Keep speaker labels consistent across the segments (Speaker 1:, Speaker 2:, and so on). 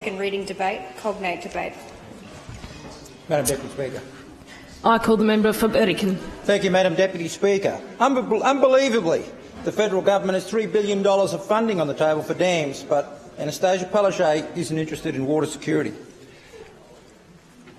Speaker 1: second reading debate, cognate debate.
Speaker 2: Madam Deputy Speaker.
Speaker 3: I call the member for Burdekin.
Speaker 2: Thank you, Madam Deputy Speaker. Unbelievably, the federal government has $3 billion of funding on the table for dams, but Anastasia Palaszczuk isn't interested in water security.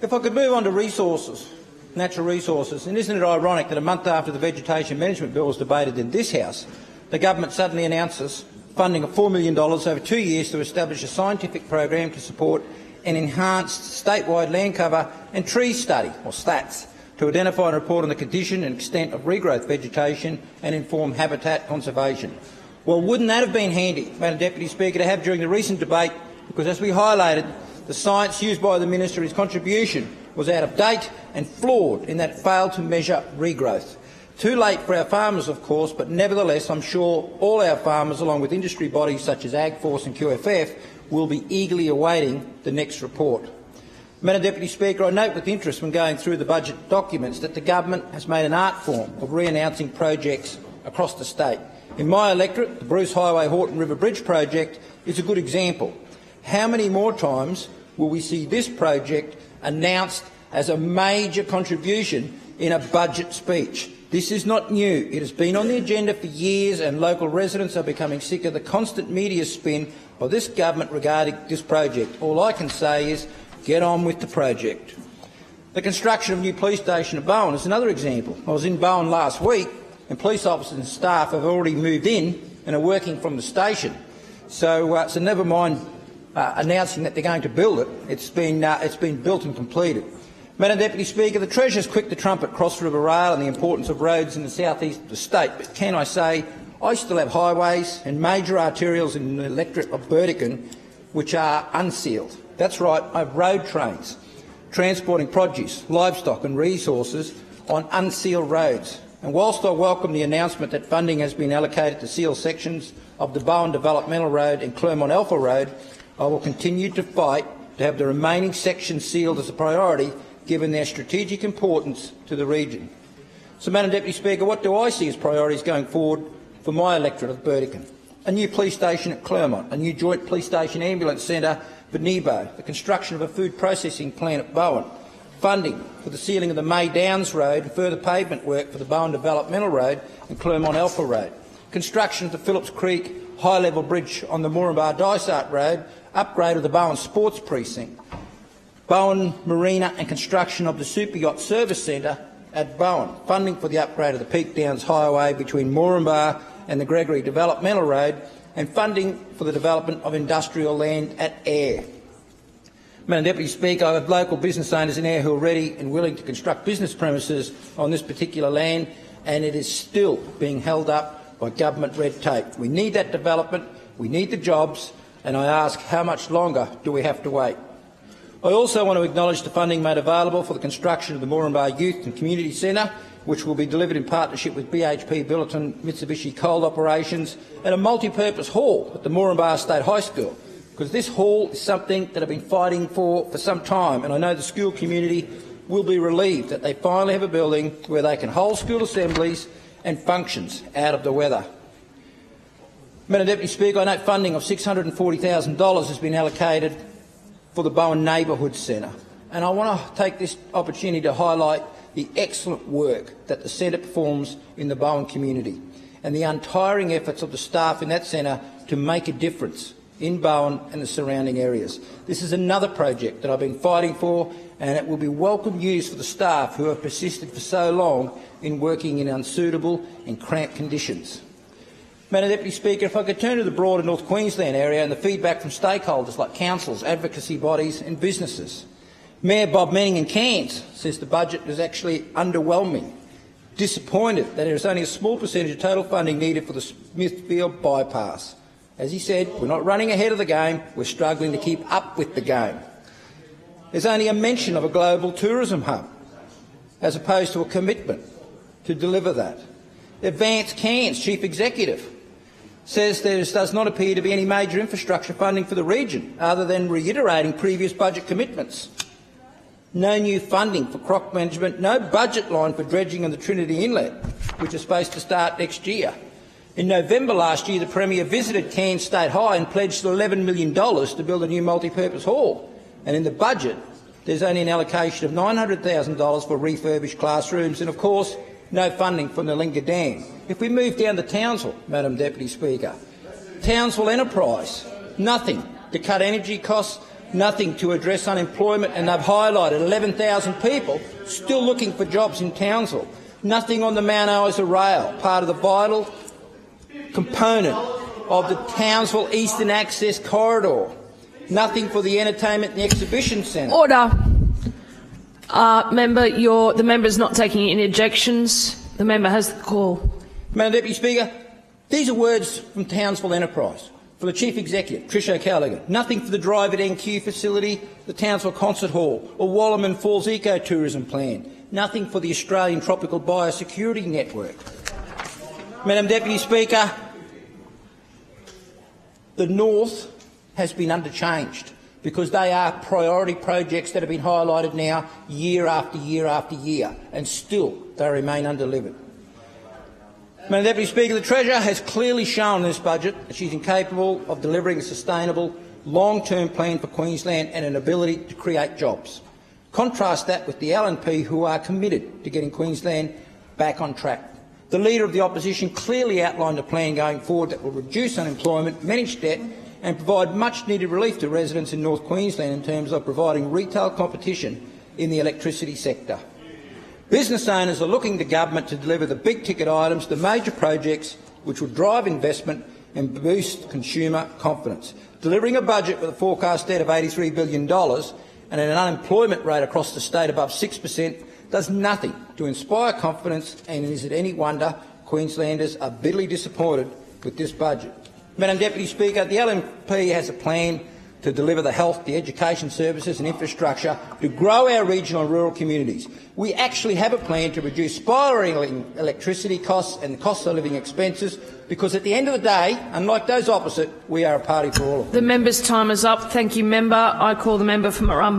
Speaker 2: If I could move on to resources, natural resources, and isn't it ironic that a month after the Vegetation Management Bill was debated in this House, the government suddenly announces funding of $4 million over 2 years to establish a scientific program to support an enhanced statewide land cover and tree study, or STATS, to identify and report on the condition and extent of regrowth vegetation and inform habitat conservation. Well, wouldn't that have been handy, Madam Deputy Speaker, to have during the recent debate, because as we highlighted, the science used by the Minister, his contribution, was out of date and flawed in that it failed to measure regrowth. Too late for our farmers, of course, but nevertheless I'm sure all our farmers, along with industry bodies such as AgForce and QFF, will be eagerly awaiting the next report. Madam Deputy Speaker, I note with interest when going through the budget documents that the government has made an art form of re-announcing projects across the state. In my electorate, the Bruce Highway Horton River Bridge project is a good example. How many more times will we see this project announced as a major contribution in a budget speech? This is not new. It has been on the agenda for years, and local residents are becoming sick of the constant media spin of this government regarding this project. All I can say is get on with the project. The construction of a new police station at Bowen is another example. I was in Bowen last week, and police officers and staff have already moved in and are working from the station. So never mind announcing that they're going to build it. It's been built and completed. Madam Deputy Speaker, the Treasurer's quick to trumpet Cross River Rail and the importance of roads in the south-east of the state, but can I say I still have highways and major arterials in the electorate of Burdekin which are unsealed. That's right, I have road trains transporting produce, livestock and resources on unsealed roads. And whilst I welcome the announcement that funding has been allocated to seal sections of the Bowen Developmental Road and Clermont Alpha Road, I will continue to fight to have the remaining sections sealed as a priority, given their strategic importance to the region. So, Madam Deputy Speaker, what do I see as priorities going forward for my electorate of Burdekin? A new police station at Clermont, a new joint police station ambulance centre for Nebo, the construction of a food processing plant at Bowen, funding for the sealing of the May Downs Road and further pavement work for the Bowen Developmental Road and Clermont Alpha Road, construction of the Phillips Creek high-level bridge on the Moranbah-Dysart Road, upgrade of the Bowen Sports Precinct, Bowen Marina and construction of the Super Yacht Service Centre at Bowen, funding for the upgrade of the Peak Downs Highway between Moranbah and the Gregory Developmental Road, and funding for the development of industrial land at Ayr. Madam Deputy Speaker, I have local business owners in Ayr who are ready and willing to construct business premises on this particular land, and it is still being held up by government red tape. We need that development, we need the jobs, and I ask, how much longer do we have to wait? I also want to acknowledge the funding made available for the construction of the Moranbah Youth and Community Centre, which will be delivered in partnership with BHP Billiton Mitsubishi Coal Operations, and a multi-purpose hall at the Moranbah State High School, because this hall is something that I've been fighting for some time, and I know the school community will be relieved that they finally have a building where they can hold school assemblies and functions out of the weather. Madam Deputy Speaker, I note funding of $640,000 has been allocated for the Bowen Neighbourhood Centre, and I want to take this opportunity to highlight the excellent work that the centre performs in the Bowen community and the untiring efforts of the staff in that centre to make a difference in Bowen and the surrounding areas. This is another project that I've been fighting for, and it will be welcome news for the staff who have persisted for so long in working in unsuitable and cramped conditions. Madam Deputy Speaker, if I could turn to the broader North Queensland area and the feedback from stakeholders like councils, advocacy bodies and businesses. Mayor Bob Manning in Cairns says the budget is actually underwhelming, disappointed that there is only a small percentage of total funding needed for the Smithfield bypass. As he said, we're not running ahead of the game, we're struggling to keep up with the game. There's only a mention of a global tourism hub, as opposed to a commitment to deliver that. Advance Cairns Chief Executive says there does not appear to be any major infrastructure funding for the region, other than reiterating previous budget commitments. No new funding for croc management, no budget line for dredging of the Trinity Inlet, which is supposed to start next year. In November last year, the Premier visited Cairns State High and pledged $11 million to build a new multi-purpose hall. And in the budget, there's only an allocation of $900,000 for refurbished classrooms and, of course, no funding from the Linga Dam. If we move down to Townsville, Madam Deputy Speaker, Townsville Enterprise, nothing to cut energy costs, nothing to address unemployment, and they've highlighted 11,000 people still looking for jobs in Townsville. Nothing on the Mount Isa rail, part of the vital component of the Townsville Eastern Access Corridor. Nothing for the Entertainment and the Exhibition Centre.
Speaker 3: Order. The member is not taking any objections. The member has the call.
Speaker 2: Madam Deputy Speaker, these are words from Townsville Enterprise. For the Chief Executive, Trish O'Callaghan, nothing for the Drive at NQ facility, the Townsville Concert Hall or Wallerman Falls Ecotourism Plan. Nothing for the Australian Tropical Biosecurity Network. Madam Deputy Speaker, the North has been underchanged because they are priority projects that have been highlighted now year after year after year, and still they remain undelivered. Madam Deputy Speaker, the Treasurer has clearly shown in this budget that she's incapable of delivering a sustainable, long-term plan for Queensland and an ability to create jobs. Contrast that with the LNP, who are committed to getting Queensland back on track. The Leader of the Opposition clearly outlined a plan going forward that will reduce unemployment, manage debt and provide much-needed relief to residents in North Queensland in terms of providing retail competition in the electricity sector. Business owners are looking to government to deliver the big-ticket items, the major projects which will drive investment and boost consumer confidence. Delivering a budget with a forecast debt of $83 billion and an unemployment rate across the state above 6% does nothing to inspire confidence, and is it any wonder Queenslanders are bitterly disappointed with this budget? Madam Deputy Speaker, the LNP has a plan to deliver the health, the education services and infrastructure to grow our regional and rural communities. We actually have a plan to reduce spiralling electricity costs and the cost of living expenses, because at the end of the day, unlike those opposite, we are a party for all of them.
Speaker 3: The member's time is up. Thank you, member. I call the member for Marumba.